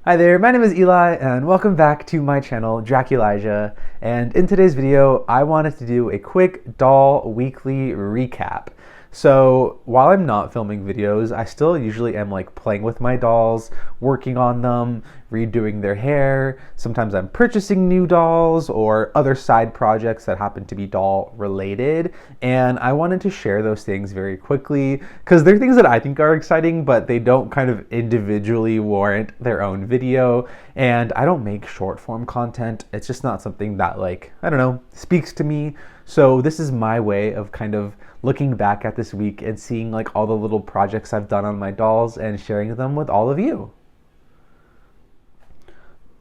Hi there, my name is Eli and welcome back to my channel, Draculija. And in today's video, I wanted to do a quick doll weekly recap. So while I'm not filming videos, I still usually am like playing with my dolls, working on them, redoing their hair. Sometimes I'm purchasing new dolls or other side projects that happen to be doll related. And I wanted to share those things very quickly because they're things that I think are exciting, but they don't kind of individually warrant their own video. And I don't make short form content. It's just not something that I don't know, speaks to me. So this is my way of kind of looking back at this week and seeing like all the little projects I've done on my dolls and sharing them with all of you.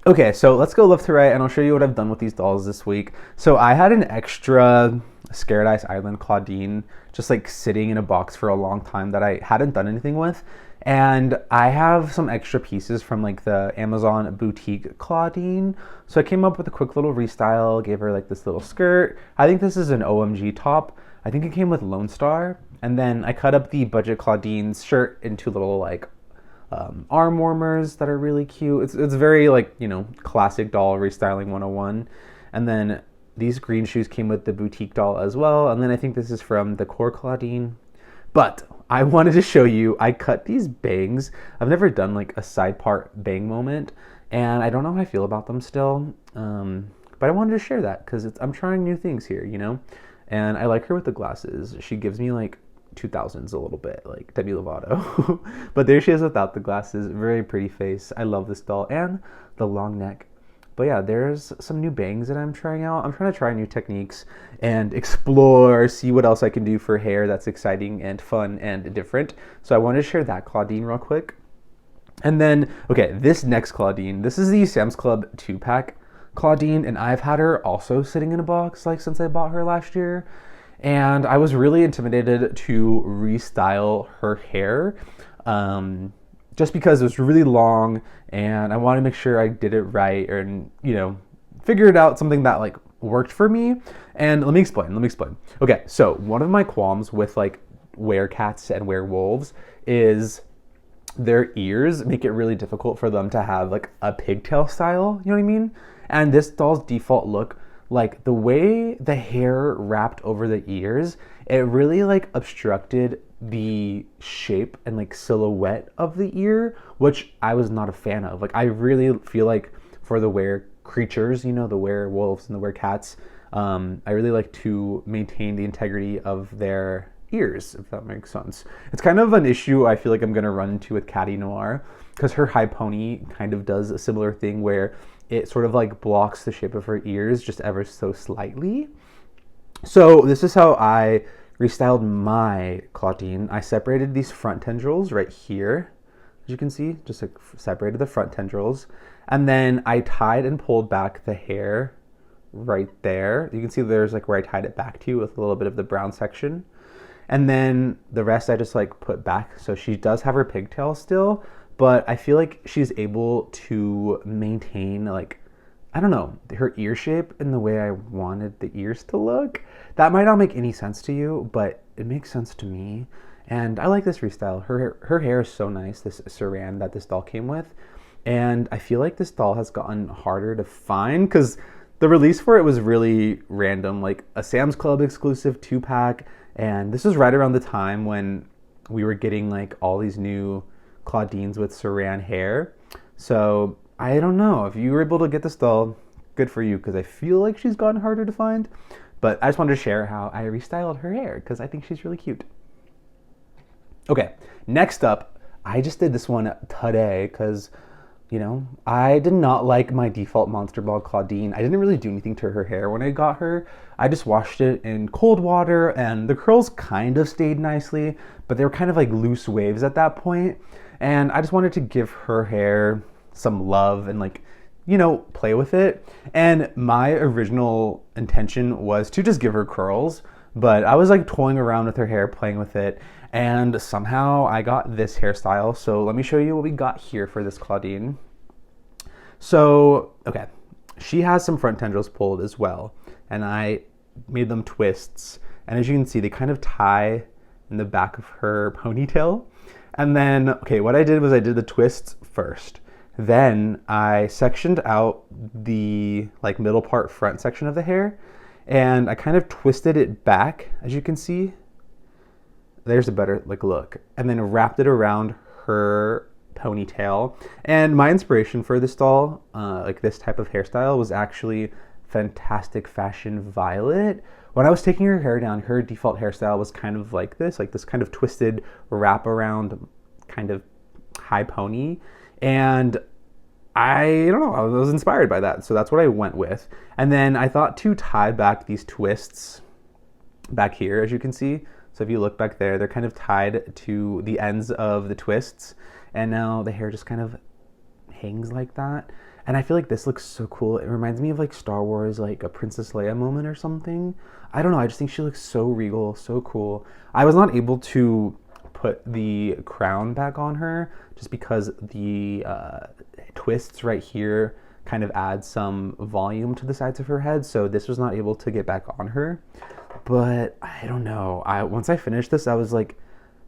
Okay, so let's go left to right and I'll show you what I've done with these dolls this week. So I had an extra Scared Ice Island Clawdeen just like sitting in a box for a long time that I hadn't done anything with. And I have some extra pieces from like the Amazon boutique Clawdeen. So I came up with a quick little restyle, gave her like this little skirt. I think this is an OMG top. I think it came with Lone Star. And then I cut up the budget Clawdeen's shirt into little like arm warmers that are really cute. It's very like, you know, classic doll restyling 101. And then these green shoes came with the boutique doll as well. And then I think this is from the core Clawdeen. But I wanted to show you, I cut these bangs. I've never done like a side part bang moment, and I don't know how I feel about them still. But I wanted to share that because I'm trying new things here, you know? And I like her with the glasses. She gives me like 2000s a little bit, like Demi Lovato. But there she is without the glasses. Very pretty face. I love this doll and the long neck. But yeah, there's some new bangs that I'm trying out. I'm trying to try new techniques and explore, see what else I can do for hair that's exciting and fun and different. So I wanted to share that Clawdeen real quick. And then, okay, this next Clawdeen, this is the Sam's Club 2-pack Clawdeen, and I've had her also sitting in a box like since I bought her last year. And I was really intimidated to restyle her hair. Just because it was really long and I wanted to make sure I did it right and, you know, figured out something that like worked for me. And let me explain. Okay, so one of my qualms with like werecats and werewolves is their ears make it really difficult for them to have like a pigtail style, you know what I mean? And this doll's default look, like the way the hair wrapped over the ears, it really like obstructed the shape and like silhouette of the ear, which I was not a fan of. Like I really feel like for the were creatures, you know, the werewolves and the werecats, I really like to maintain the integrity of their ears, if that makes sense. It's kind of an issue I feel like I'm gonna run into with Catty Noir because her high pony kind of does a similar thing where it sort of like blocks the shape of her ears just ever so slightly. So this is how I restyled my Clawdeen. I separated these front tendrils right here, as you can see, just like separated the front tendrils, and then I tied and pulled back the hair right there. You can see there's like where I tied it back to with a little bit of the brown section, and then the rest I just like put back. So she does have her pigtail still, but I feel like she's able to maintain like, I don't know, her ear shape in the way I wanted the ears to look. That might not make any sense to you, but it makes sense to me. And I like this restyle. Her hair is so nice, this saran that this doll came with. And I feel like this doll has gotten harder to find because the release for it was really random, like a Sam's Club exclusive 2-pack. And this was right around the time when we were getting like all these new Clawdeens with saran hair. So I don't know, if you were able to get this doll, good for you, because I feel like she's gotten harder to find. But I just wanted to share how I restyled her hair because I think she's really cute. Okay, next up, I just did this one today because, you know, I did not like my default Monster Ball Clawdeen. I didn't really do anything to her hair when I got her. I just washed it in cold water and the curls kind of stayed nicely, but they were kind of like loose waves at that point. And I just wanted to give her hair some love and like, you know, play with it. And my original intention was to just give her curls, but I was like toying around with her hair, playing with it, and somehow I got this hairstyle. So let me show you what we got here for this Clawdeen. So, okay, she has some front tendrils pulled as well, and I made them twists. And as you can see, they kind of tie in the back of her ponytail. And then, okay, what I did was I did the twists first. Then I sectioned out the like middle part front section of the hair, and I kind of twisted it back, as you can see. There's a better like look. And then wrapped it around her ponytail. And my inspiration for this doll, like this type of hairstyle, was actually Fantastic Fashion Violet. When I was taking her hair down, her default hairstyle was kind of like this kind of twisted wraparound kind of high pony. And I don't know, I was inspired by that. So that's what I went with. And then I thought to tie back these twists back here, as you can see. So if you look back there, they're kind of tied to the ends of the twists. And now the hair just kind of hangs like that. And I feel like this looks so cool. It reminds me of like Star Wars, like a Princess Leia moment or something. I don't know, I just think she looks so regal, so cool. I was not able to put the crown back on her just because the twists right here kind of add some volume to the sides of her head. So this was not able to get back on her. But I don't know. Once I finished this, I was like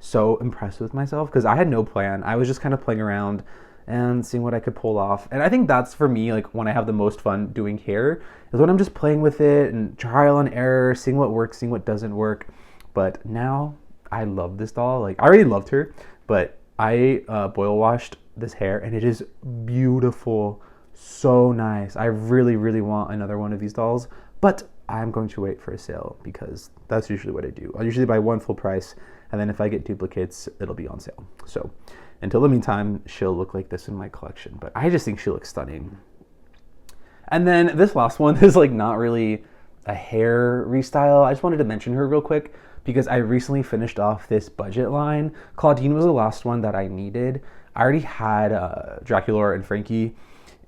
so impressed with myself because I had no plan. I was just kind of playing around and seeing what I could pull off. And I think that's for me, like when I have the most fun doing hair is when I'm just playing with it and trial and error, seeing what works, seeing what doesn't work. But now I love this doll. Like I already loved her, but I boil washed this hair and it is beautiful. So nice. I really, really want another one of these dolls, but I'm going to wait for a sale because that's usually what I do. I'll usually buy one full price, and then if I get duplicates, it'll be on sale. So until the meantime, she'll look like this in my collection, but I just think she looks stunning. And then this last one is like not really a hair restyle. I just wanted to mention her real quick because I recently finished off this budget line. Clawdeen was the last one that I needed. I already had Dracula and Frankie,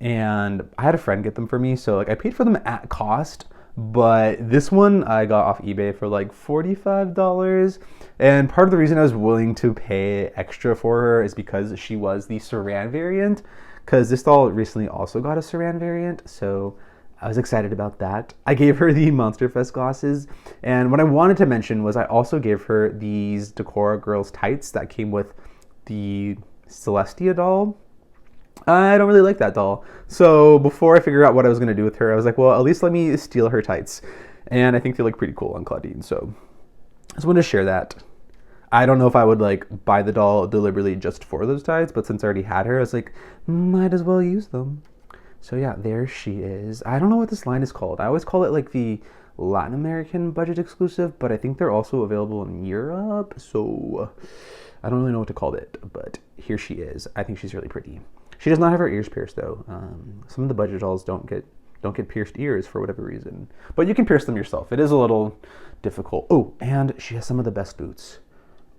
and I had a friend get them for me, so like I paid for them at cost. But this one I got off eBay for like $45. And part of the reason I was willing to pay extra for her is because she was the Saran variant. Because this doll recently also got a Saran variant. So I was excited about that. I gave her the Monster Fest glasses. And what I wanted to mention was I also gave her these Decora Girls tights that came with the Celestia doll. I don't really like that doll. So before I figured out what I was going to do with her, I was like, well, at least let me steal her tights. And I think they look pretty cool on Clawdeen. So I just wanted to share that. I don't know if I would like buy the doll deliberately just for those tights, but since I already had her, I was like, might as well use them. So yeah, there she is. I don't know what this line is called. I always call it like the Latin American budget exclusive, but I think they're also available in Europe. So I don't really know what to call it, but here she is. I think she's really pretty. She does not have her ears pierced though. Some of the budget dolls don't get pierced ears for whatever reason, but you can pierce them yourself. It is a little difficult. Oh, and she has some of the best boots.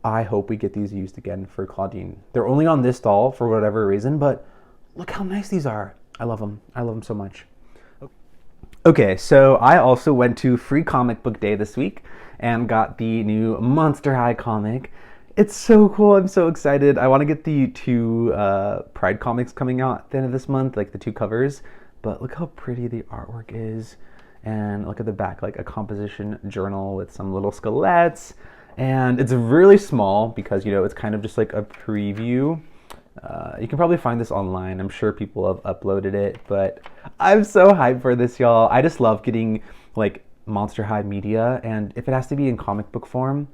I hope we get these used again for Clawdeen. They're only on this doll for whatever reason, but look how nice these are. I love them. I love them so much. Okay, so I also went to Free Comic Book Day this week and got the new Monster High comic. It's so cool. I'm so excited. I want to get the two Pride comics coming out at the end of this month, like the two covers. But look how pretty the artwork is. And look at the back, like a composition journal with some little skelettes. And it's really small because, you know, it's kind of just like a preview. You can probably find this online. I'm sure people have uploaded it, but I'm so hyped for this, y'all. I just love getting like Monster High media, and if it has to be in comic book form,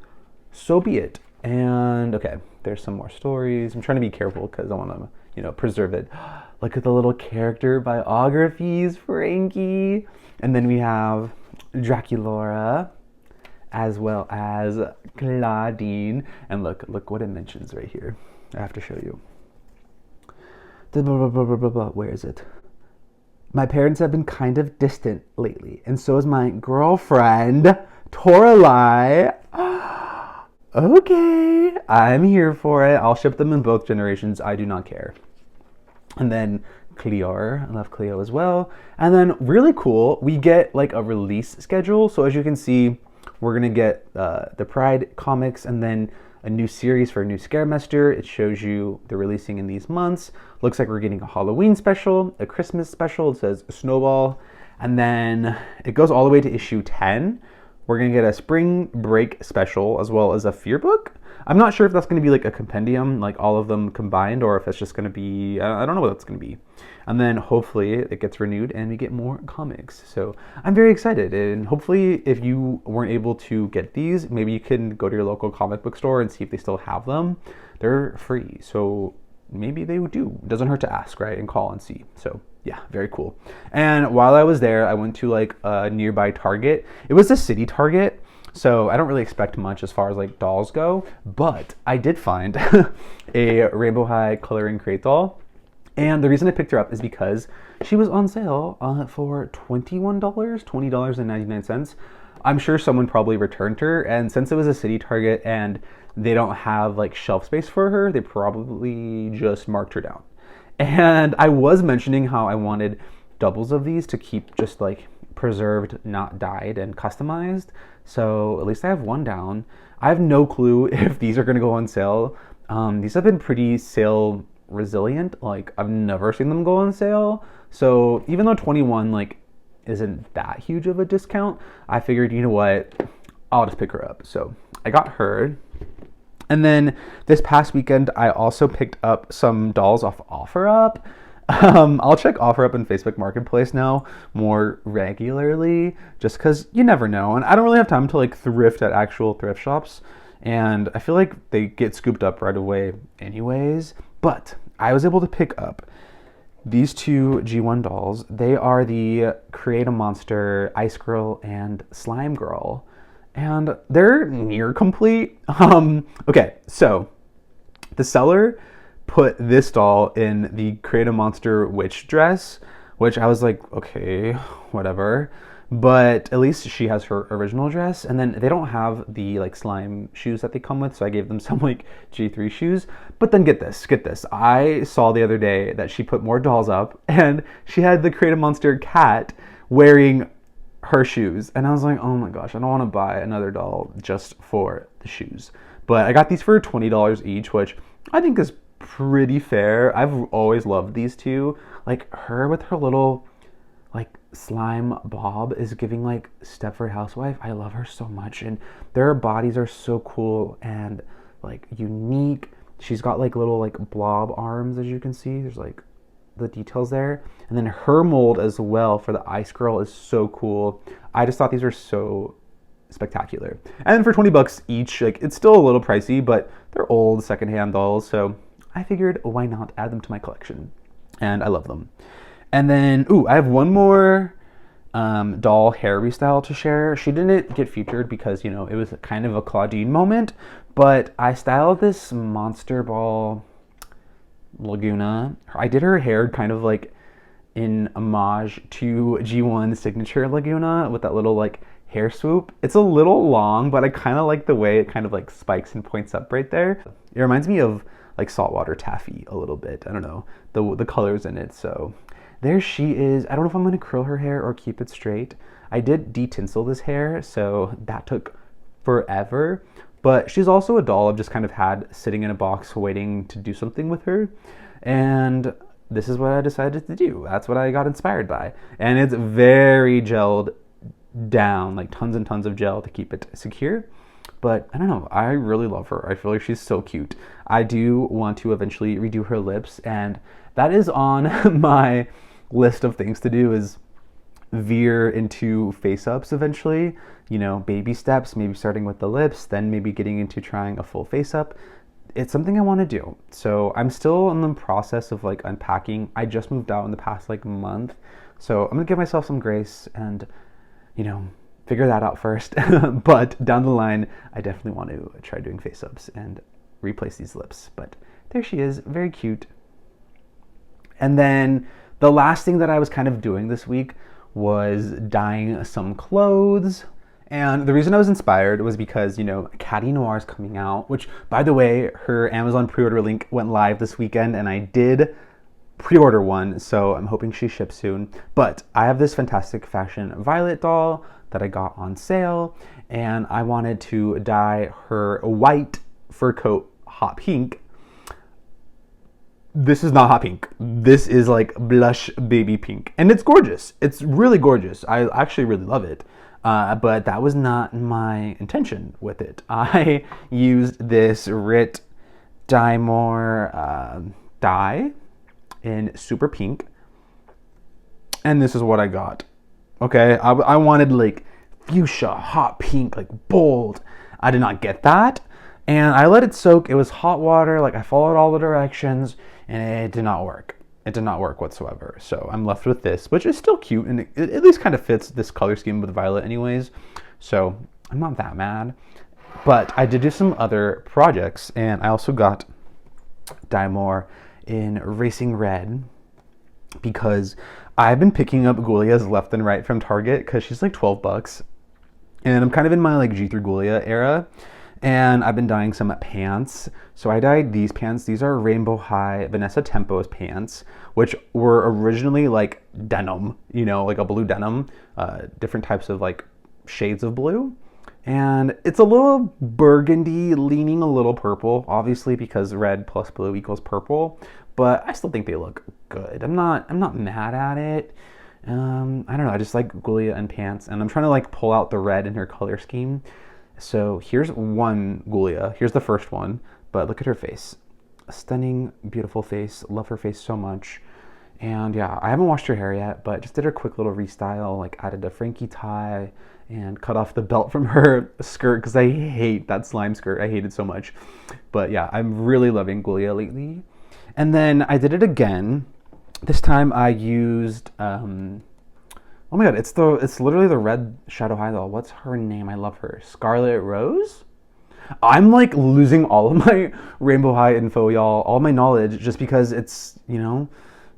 so be it. And okay, there's some more stories. I'm trying to be careful because I want to, you know, preserve it. Look at the little character biographies, Frankie. And then we have Draculaura, as well as Clawdeen. And look what it mentions right here. I have to show you. Where is it? My parents have been kind of distant lately, and so is my girlfriend, Toralei. Okay, I'm here for it. I'll ship them in both generations. I do not care. And then Cleo, I love Cleo as well. And then really cool, we get like a release schedule. So as you can see, we're gonna get the Pride comics and then a new series for a new Scaremester. It shows you they're releasing in these months. Looks like we're getting a Halloween special, a Christmas special. It says Snowball. And then it goes all the way to issue 10. We're gonna get a spring break special as well as a fear book. I'm not sure if that's going to be like a compendium, like all of them combined, or if it's just going to be, I don't know what that's going to be. And then hopefully it gets renewed and we get more comics. So I'm very excited. And hopefully if you weren't able to get these, maybe you can go to your local comic book store and see if they still have them. They're free. So maybe they do. It doesn't hurt to ask, right? And call and see. So yeah, very cool. And while I was there, I went to like a nearby Target. It was a city Target. So I don't really expect much as far as like dolls go, but I did find a Rainbow High coloring crate doll. And the reason I picked her up is because she was on sale for $21, $20.99. I'm sure someone probably returned her, and since it was a city Target and they don't have like shelf space for her, they probably just marked her down. And I was mentioning how I wanted doubles of these to keep just like preserved, not dyed, and customized. So at least I have one down. I have no clue if these are going to go on sale. These have been pretty sale resilient. Like I've never seen them go on sale. So even though 21 like isn't that huge of a discount, I figured, you know what, I'll just pick her up. So I got her. And then this past weekend, I also picked up some dolls off OfferUp. I'll check OfferUp and Facebook Marketplace now more regularly, just because you never know. And I don't really have time to like thrift at actual thrift shops. And I feel like they get scooped up right away anyways. But I was able to pick up these two G1 dolls. They are the Create a Monster Ice Girl and Slime Girl. And they're near complete. Okay, so the seller put this doll in the Create a Monster witch dress, which I was like, okay, whatever. But at least she has her original dress, and then they don't have the like slime shoes that they come with, so I gave them some like G3 shoes. But then get this, I saw the other day that she put more dolls up, and she had the Create a Monster cat wearing her shoes, and I was like, oh my gosh, I don't want to buy another doll just for the shoes. But I got these for $20 each, which I think is pretty fair. I've always loved these two. Like her with her little like slime bob is giving like Stepford Housewife. I love her so much, and their bodies are so cool and like unique. She's got like little like blob arms, as you can see. There's like the details there, and then her mold as well for the Ice Girl is so cool. I just thought these were so spectacular. And for $20 each, like it's still a little pricey, but they're old secondhand dolls, so I figured why not add them to my collection, and I love them. And then, I have one more doll hair restyle to share. She didn't get featured because, you know, it was kind of a Clawdeen moment, but I styled this Monster Ball Laguna. I did her hair kind of like in homage to G1 signature Laguna with that little like hair swoop. It's a little long, but I kind of like the way it kind of like spikes and points up right there. It reminds me of like saltwater taffy a little bit. I don't know, the colors in it. So there she is. I don't know if I'm going to curl her hair or keep it straight. I did de-tinsel this hair, so that took forever. But she's also a doll I've just kind of had sitting in a box waiting to do something with her. And this is what I decided to do. That's what I got inspired by. And it's very gelled down, like tons and tons of gel to keep it secure. But I don't know, I really love her. I feel like she's so cute. I do want to eventually redo her lips, and that is on my list of things to do, is veer into face-ups eventually. You know, baby steps, maybe starting with the lips, then maybe getting into trying a full face-up. It's something I want to do. So I'm still in the process of like unpacking. I just moved out in the past like month. So I'm gonna give myself some grace and, you know, figure that out first. But down the line, I definitely want to try doing face-ups and replace these lips. But there she is, very cute. And then the last thing that I was kind of doing this week was dyeing some clothes. And the reason I was inspired was because, you know, Caddy Noir is coming out, which, by the way, her Amazon pre-order link went live this weekend, and I did pre-order one, so I'm hoping she ships soon. But I have this Fantastic Fashion Violet doll that I got on sale, and I wanted to dye her white fur coat hot pink. This is not hot pink. This is like blush baby pink, and it's gorgeous. It's really gorgeous. I actually really love it. but that was not my intention with it. I used this Rit Dye More dye in super pink, and this is what I got. Okay, I wanted like fuchsia, hot pink, like bold. I did not get that, and I let it soak. It was hot water, like I followed all the directions, and it did not work. It did not work whatsoever. So I'm left with this, which is still cute, and it at least kind of fits this color scheme with violet anyways. So I'm not that mad. But I did do some other projects, and I also got Dye More in Racing Red because I've been picking up Goulias left and right from Target because she's like 12 bucks. And I'm kind of in my like G3 Goulia era. And I've been dyeing some pants. So I dyed these pants. These are Rainbow High Vanessa Tempos pants, which were originally like denim, you know, like a blue denim, different types of like shades of blue. And it's a little burgundy, leaning a little purple, obviously because red plus blue equals purple, but I still think they look good. I'm not mad at it. I don't know, I just like Goulia and pants, and I'm trying to like pull out the red in her color scheme. So here's one Goulia. Here's the first one, but look at her face. A stunning, beautiful face. Love her face so much. And yeah, I haven't washed her hair yet, but just did her quick little restyle, like added a Frankie tie and cut off the belt from her skirt because I hate that slime skirt. I hate it so much. But yeah, I'm really loving Goulia lately. And then I did it again. This time I used, oh my god, it's literally the red Shadow High doll. What's her name? I love her. Scarlet Rose? I'm like losing all of my Rainbow High info, y'all, all my knowledge, just because it's, you know,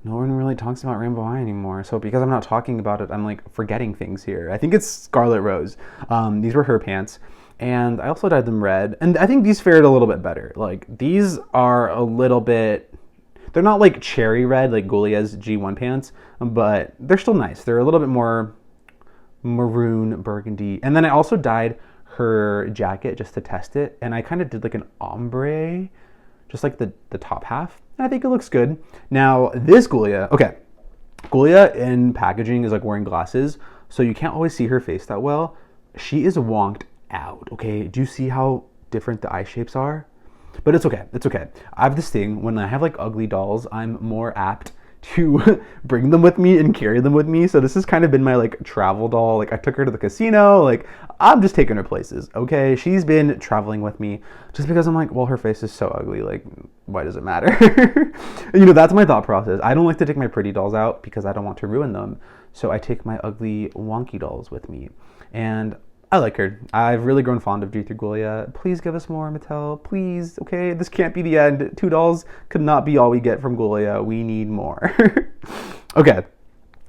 no one really talks about Rainbow High anymore. So because I'm not talking about it, I'm like forgetting things here. I think it's Scarlet Rose. These were her pants. And I also dyed them red. And I think these fared a little bit better. Like these are a little bit, they're not like cherry red like Goulia's G1 pants, but they're still nice. They're a little bit more maroon burgundy. And then I also dyed her jacket just to test it. And I kind of did like an ombre, just like the top half. And I think it looks good. Now this Goulia, okay. Goulia in packaging is like wearing glasses, so you can't always see her face that well. She is wonked out, okay? Do you see how different the eye shapes are? But it's okay, it's okay. I have this thing, when I have like ugly dolls, I'm more apt to bring them with me and carry them with me. So this has kind of been my like travel doll. Like I took her to the casino, like I'm just taking her places, okay? She's been traveling with me just because I'm like, well, her face is so ugly, like why does it matter? You know, that's my thought process. I don't like to take my pretty dolls out because I don't want to ruin them. So I take my ugly wonky dolls with me. And I like her. I've really grown fond of G3 Goulia. Please give us more, Mattel. Please, okay? This can't be the end. 2 dolls could not be all we get from Goulia. We need more. Okay.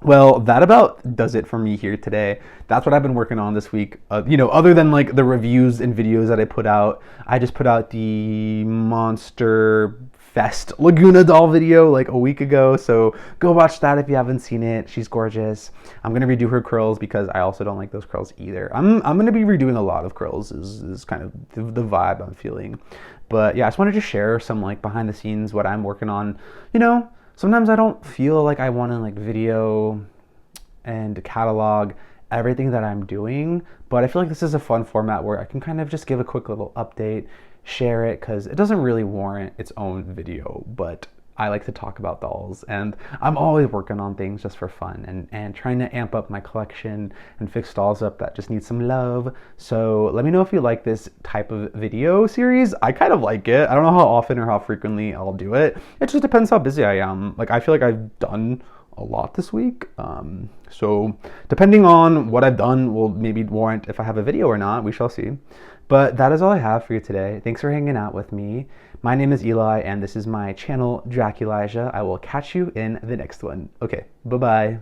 Well, that about does it for me here today. That's what I've been working on this week. You know, other than like the reviews and videos that I put out, I just put out the Monster Fest Laguna doll video like a week ago, so go watch that if you haven't seen it. She's gorgeous. I'm gonna redo her curls because I also don't like those curls either. I'm gonna be redoing a lot of curls is kind of the vibe I'm feeling. But yeah, I just wanted to share some like behind the scenes what I'm working on. You know, sometimes I don't feel like I want to like video and catalog everything that I'm doing, but I feel like this is a fun format where I can kind of just give a quick little update, share it, because it doesn't really warrant its own video, but I like to talk about dolls, and I'm always working on things just for fun and trying to amp up my collection and fix dolls up that just need some love. So let me know if you like this type of video series. I kind of like it. I don't know how often or how frequently I'll do it. It just depends how busy I am. Like I feel like I've done a lot this week. So depending on what I've done will maybe warrant if I have a video or not. We shall see. But that is all I have for you today. Thanks for hanging out with me. My name is Eli, and this is my channel, Draculasia. I will catch you in the next one. Okay, bye-bye.